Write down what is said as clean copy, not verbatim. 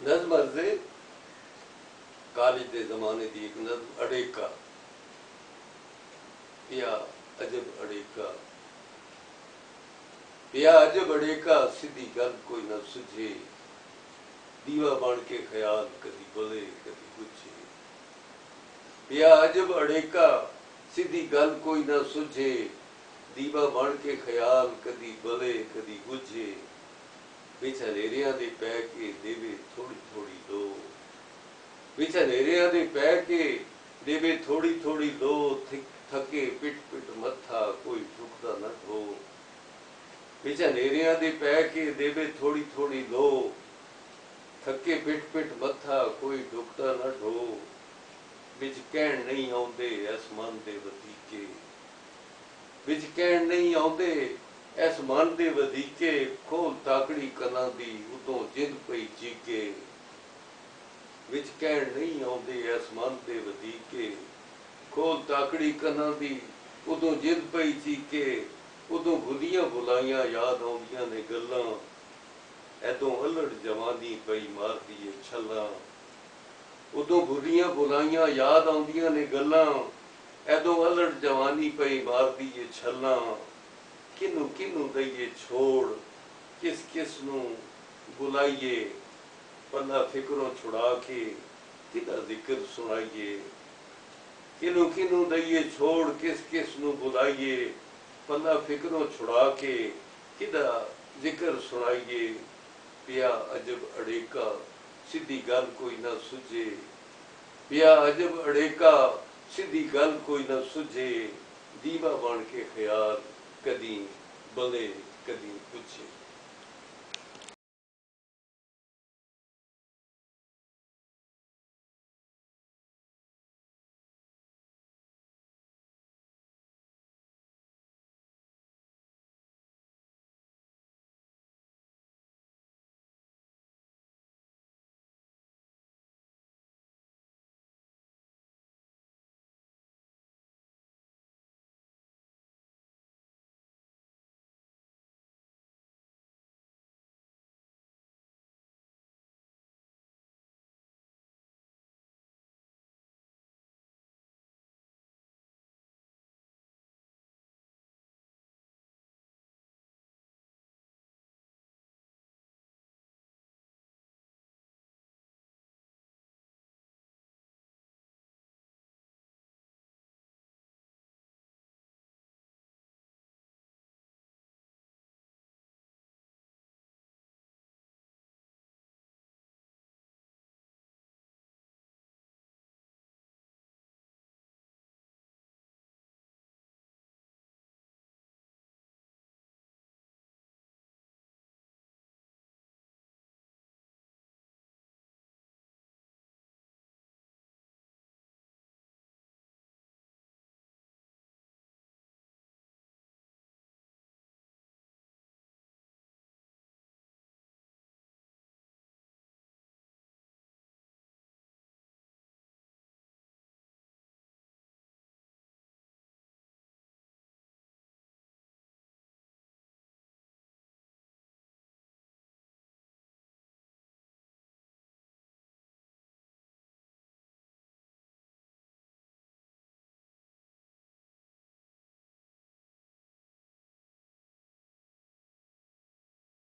नज़म अर्ज़े कॉलेज के ज़माने की एक नज़म अड़ेका पिया अजब अड़ेका पिया अजब अड़ेका सीधी गल कोई न सुझे दीवा बन के ख्याल कदी बले कदी बुझे पिया अजब अड़ेका सीधी गल कोई न सुझे दीवा बन के ख्याल कदी बले कदी बुझे विच हनेरियां दे पै के देवे थोड़ी थोड़ी लो विच हनेरियां दे पै के देवे थोड़ी थोड़ी लो थके पिट पिट मत्था कोई ठुकदा न ढो विच हनेरियां दे पै के देवे थोड़ी थोड़ी लो थके पिट पिट मत्था कोई ढुकदा न ढो विच कहण नहीं आउंदे इस मन दे वधीके विच कहण नहीं आउंदे इस मन दे वधीके खोल ताकड़ी कलां दी उतों जिंद पई चीके विच कहण नहीं आउंदे इस मन दे वधीके खोल ताकड़ी कलां दी उतों जिंद पई चीके उदों भुलियां भुलाइयां याद आउंदियां ने गल्लां ऐदों अलड़ जवानी पई मारदी ए छल्लां उदों भुलियां भुलाइयां याद आउंदियां ने गल्लां ऐदों अलड़ जवानी पई मारदी ए छल्लां किनू किनू दईए छोड़ किस किस नू बुलाइए पल्ला फिक्रों छुड़ा के किदा जिक्र सुनाइए किनू किनू दईए छोड़ किस किस नू बुलाइए पल्ला फिक्रों छुड़ा के किदा जिक्र सुनाइए पिया अजब अड़ेका सीधी गल कोई ना सुझे पिया अजब अड़ेका सीधी गल कोई ना सुझे दीवा बन के ख्याल कदी बले कदी बुझे।